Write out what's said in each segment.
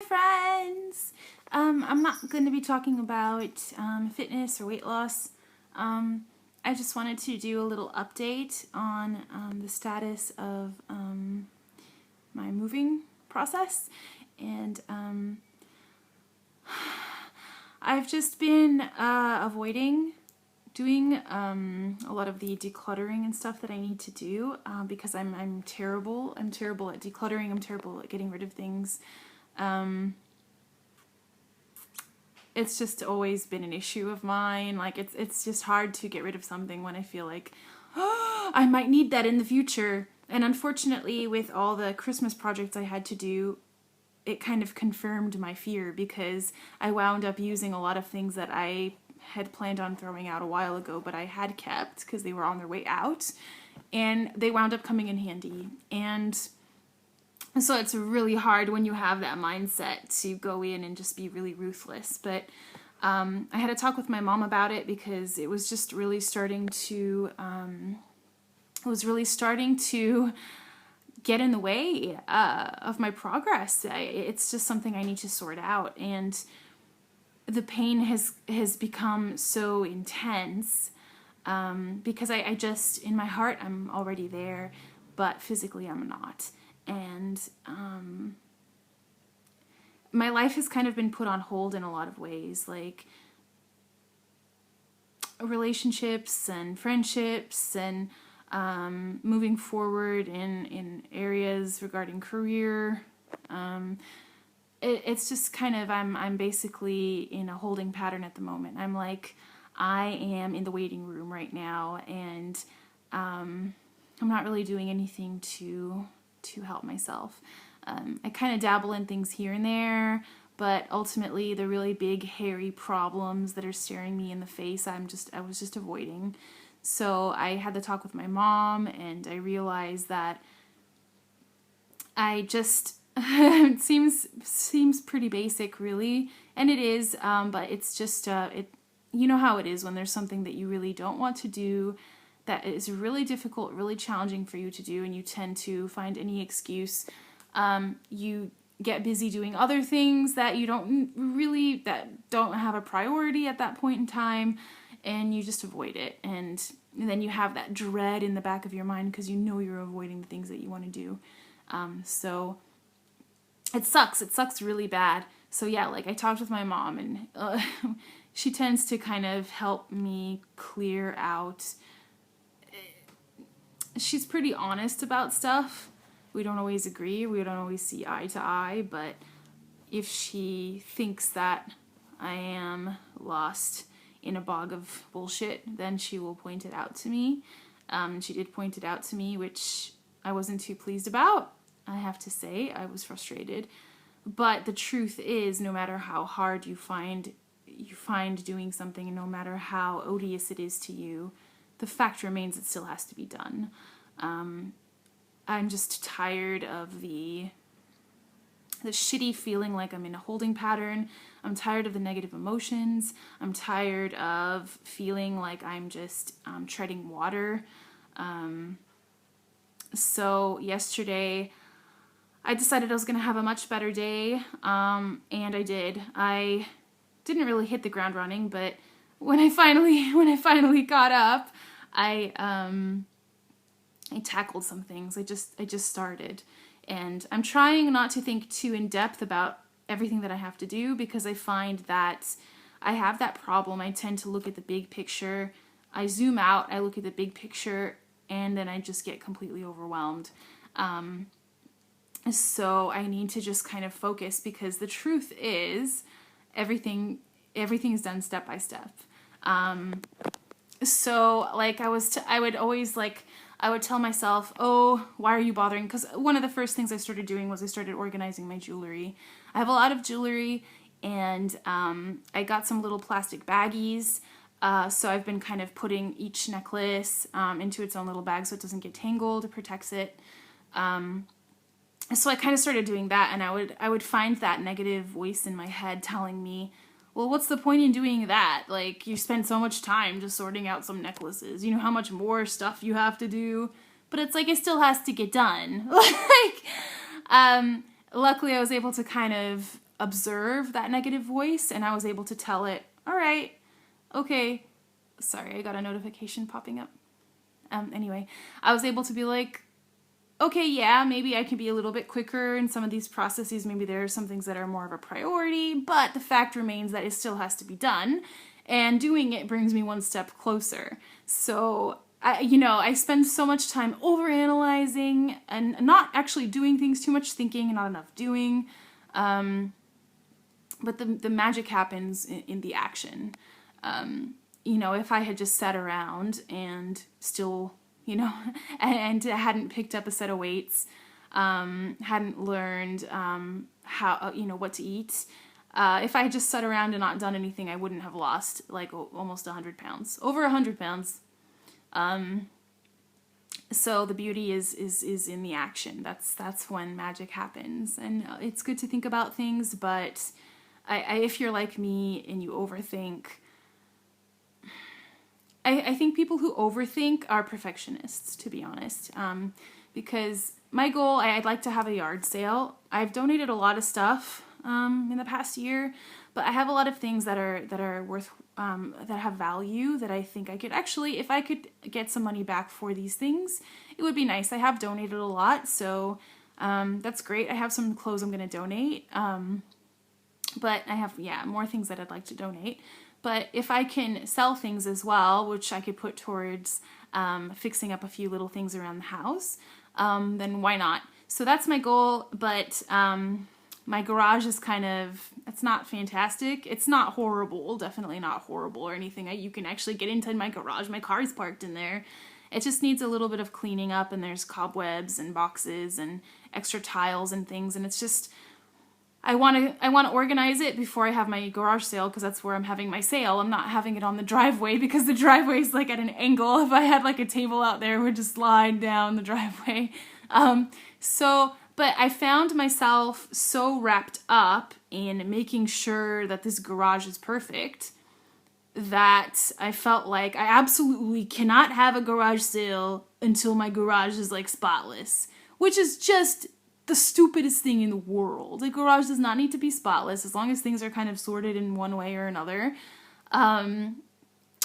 Friends! I'm not going to be talking about fitness or weight loss. I just wanted to do a little update on the status of my moving process. And I've just been avoiding doing a lot of the decluttering and stuff that I need to do because I'm terrible. I'm terrible at decluttering. I'm terrible at getting rid of things. It's just always been an issue of mine. Like it's just hard to get rid of something when I feel like, oh, I might need that in the future. And unfortunately, with all the Christmas projects I had to do, it kind of confirmed my fear because I wound up using a lot of things that I had planned on throwing out a while ago, but I had kept because they were on their way out, and they wound up coming in handy. And so it's really hard when you have that mindset to go in and just be really ruthless. But I had a talk with my mom about it because it was just really starting to get in the way of my progress. It's just something I need to sort out, and the pain has become so intense because I just, in my heart, I'm already there, but physically I'm not. And my life has kind of been put on hold in a lot of ways, like relationships and friendships and moving forward in areas regarding career. It's just kind of, I'm basically in a holding pattern at the moment. I'm like, I am in the waiting room right now, and I'm not really doing anything to help myself. I kind of dabble in things here and there, but ultimately the really big hairy problems that are staring me in the face, I was just avoiding. So I had the talk with my mom, and I realized that I just it seems pretty basic, really, and it is, but it's just you know how it is when there's something that you really don't want to do, that is really difficult, really challenging for you to do, and you tend to find any excuse. You get busy doing other things that that don't have a priority at that point in time, and you just avoid it. And then you have that dread in the back of your mind because you know you're avoiding the things that you want to do. So it sucks. It sucks really bad. So yeah, like I talked with my mom, and she tends to kind of help me clear out. She's pretty honest about stuff. We don't always agree. We don't always see eye to eye. But if she thinks that I am lost in a bog of bullshit, then she will point it out to me. She did point it out to me, which I wasn't too pleased about. I have to say, I was frustrated. But the truth is, no matter how hard you find doing something, and no matter how odious it is to you, the fact remains it still has to be done. I'm just tired of the shitty feeling like I'm in a holding pattern. I'm tired of the negative emotions. I'm tired of feeling like I'm just treading water. So yesterday, I decided I was going to have a much better day, and I did. I didn't really hit the ground running, but when I finally got up, I tackled some things. I just started, and I'm trying not to think too in depth about everything that I have to do, because I find that I have that problem. I tend to look at the big picture. I zoom out, I look at the big picture, and then I just get completely overwhelmed. So I need to just kind of focus, because the truth is everything is done step by step. So like I would tell myself, oh, why are you bothering? Because one of the first things I started doing was I started organizing my jewelry. I have a lot of jewelry, and I got some little plastic baggies. So I've been kind of putting each necklace into its own little bag so it doesn't get tangled. It protects it. So I kind of started doing that, and I would find that negative voice in my head telling me, well, what's the point in doing that? Like, you spend so much time just sorting out some necklaces. You know how much more stuff you have to do? But it's like, it still has to get done. Luckily I was able to kind of observe that negative voice, and I was able to tell it, all right, okay, sorry, I got a notification popping up. Anyway, I was able to be like, okay, yeah, maybe I can be a little bit quicker in some of these processes. Maybe there are some things that are more of a priority, but the fact remains that it still has to be done. And doing it brings me one step closer. So, I spend so much time overanalyzing and not actually doing things, too much thinking and not enough doing. But the magic happens in the action. If I had just sat around and still, and hadn't picked up a set of weights, hadn't learned how, what to eat, if I had just sat around and not done anything, I wouldn't have lost like almost 100 pounds, over 100 pounds. So the beauty is in the action. That's when magic happens. And it's good to think about things, but if you're like me and you overthink, I think people who overthink are perfectionists, to be honest. Because my goal, I'd like to have a yard sale. I've donated a lot of stuff in the past year, but I have a lot of things that are worth, that have value, that I think I could actually, if I could get some money back for these things, it would be nice. I have donated a lot, so that's great. I have some clothes I'm going to donate, but I have, more things that I'd like to donate. But if I can sell things as well, which I could put towards fixing up a few little things around the house, then why not? So that's my goal, but my garage is it's not fantastic. It's not horrible, definitely not horrible or anything. You can actually get into my garage. My car is parked in there. It just needs a little bit of cleaning up, and there's cobwebs and boxes and extra tiles and things, and it's just... I want to organize it before I have my garage sale, because that's where I'm having my sale. I'm not having it on the driveway because the driveway is like at an angle. If I had like a table out there, it would just slide down the driveway. But I found myself so wrapped up in making sure that this garage is perfect that I felt like I absolutely cannot have a garage sale until my garage is like spotless, which is just the stupidest thing in the world. The garage does not need to be spotless as long as things are kind of sorted in one way or another. But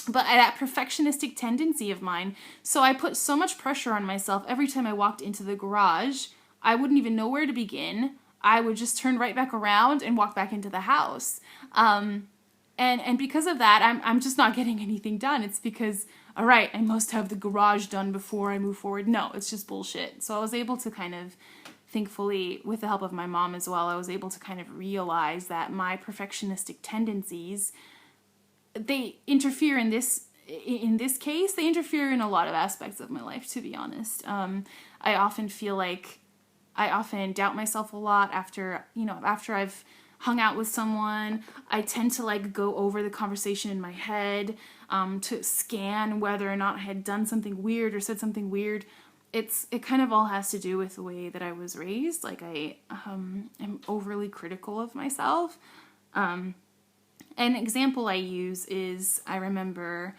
that perfectionistic tendency of mine, so I put so much pressure on myself every time I walked into the garage, I wouldn't even know where to begin. I would just turn right back around and walk back into the house. And because of that, I'm just not getting anything done. It's because, all right, I must have the garage done before I move forward. No, it's just bullshit. So I was able to kind of, thankfully, with the help of my mom as well, I was able to kind of realize that my perfectionistic tendencies, they interfere in this case, they interfere in a lot of aspects of my life, to be honest. I often feel like I often doubt myself a lot after I've hung out with someone. I tend to like go over the conversation in my head, to scan whether or not I had done something weird or said something weird. It kind of all has to do with the way that I was raised. Like I am overly critical of myself. An example I use is, I remember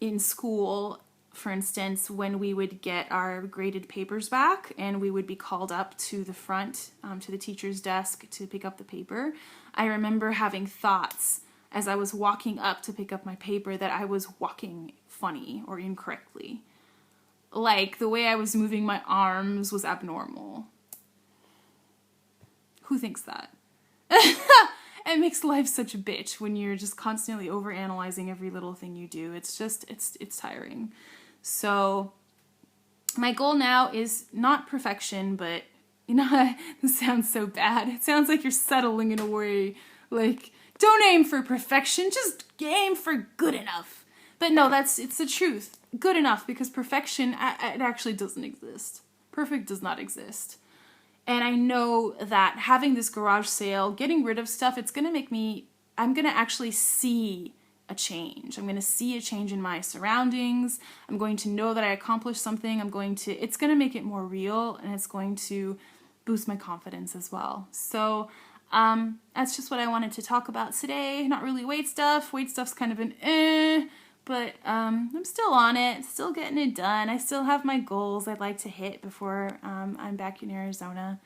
in school, for instance, when we would get our graded papers back and we would be called up to the front, to the teacher's desk to pick up the paper, I remember having thoughts as I was walking up to pick up my paper that I was walking funny or incorrectly. Like, the way I was moving my arms was abnormal. Who thinks that? It makes life such a bitch when you're just constantly overanalyzing every little thing you do. It's just, it's tiring. So, my goal now is not perfection, but, this sounds so bad. It sounds like you're settling in a way, like, don't aim for perfection, just aim for good enough. But no, it's the truth. Good enough, because perfection, it actually doesn't exist. Perfect does not exist. And I know that having this garage sale, getting rid of stuff, it's going to make me, I'm going to actually see a change. I'm going to see a change in my surroundings. I'm going to know that I accomplished something. It's going to make it more real, and it's going to boost my confidence as well. So, that's just what I wanted to talk about today. Not really weight stuff. Weight stuff's kind of an but I'm still on it, still getting it done. I still have my goals I'd like to hit before I'm back in Arizona.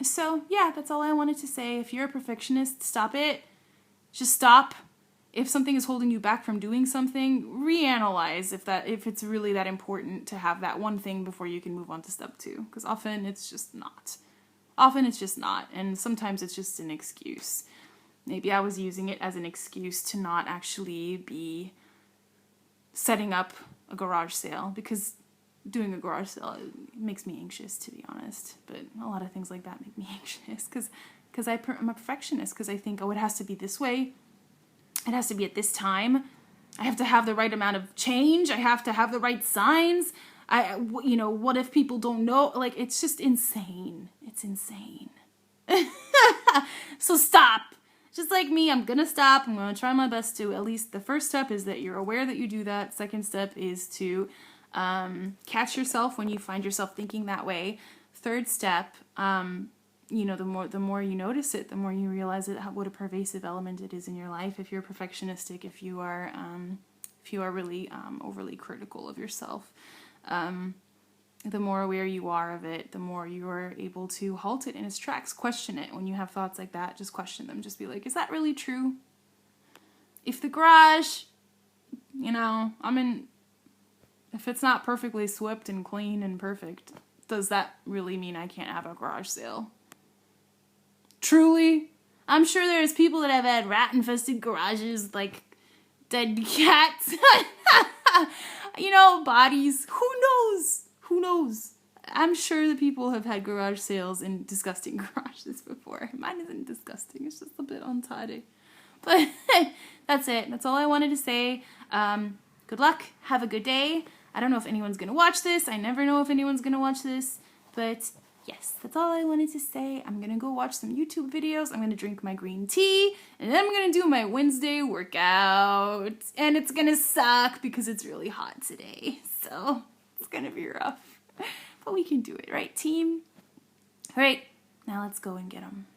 So yeah, that's all I wanted to say. If you're a perfectionist, stop it. Just stop. If something is holding you back from doing something, reanalyze if it's really that important to have that one thing before you can move on to step 2. Because often it's just not. And sometimes it's just an excuse. Maybe I was using it as an excuse to not actually be setting up a garage sale, because doing a garage sale makes me anxious, to be honest. But a lot of things like that make me anxious because I'm a perfectionist, because I think, oh, it has to be this way. It has to be at this time. I have to have the right amount of change. I have to have the right signs. What if people don't know? Like, it's just insane. It's insane. So stop. Just like me, I'm gonna stop. I'm gonna try my best to. At least the first step is that you're aware that you do that. Second step is to catch yourself when you find yourself thinking that way. Third step, the more you notice it, the more you realize what a pervasive element it is in your life. If you're perfectionistic, if you are really overly critical of yourself, the more aware you are of it, the more you are able to halt it in its tracks. Question it when you have thoughts like that. Just question them. Just be like, is that really true? If the garage, if it's not perfectly swept and clean and perfect, does that really mean I can't have a garage sale? Truly? I'm sure there's people that have had rat-infested garages, like dead cats. Bodies. Who knows? I'm sure that people have had garage sales in disgusting garages before. Mine isn't disgusting. It's just a bit untidy. But that's it. That's all I wanted to say. Good luck. Have a good day. I don't know if anyone's going to watch this. I never know if anyone's going to watch this. But yes, that's all I wanted to say. I'm going to go watch some YouTube videos. I'm going to drink my green tea. And then I'm going to do my Wednesday workout. And it's going to suck because it's really hot today. So it's going to be rough. But we can do it, right, team? All right, now let's go and get them.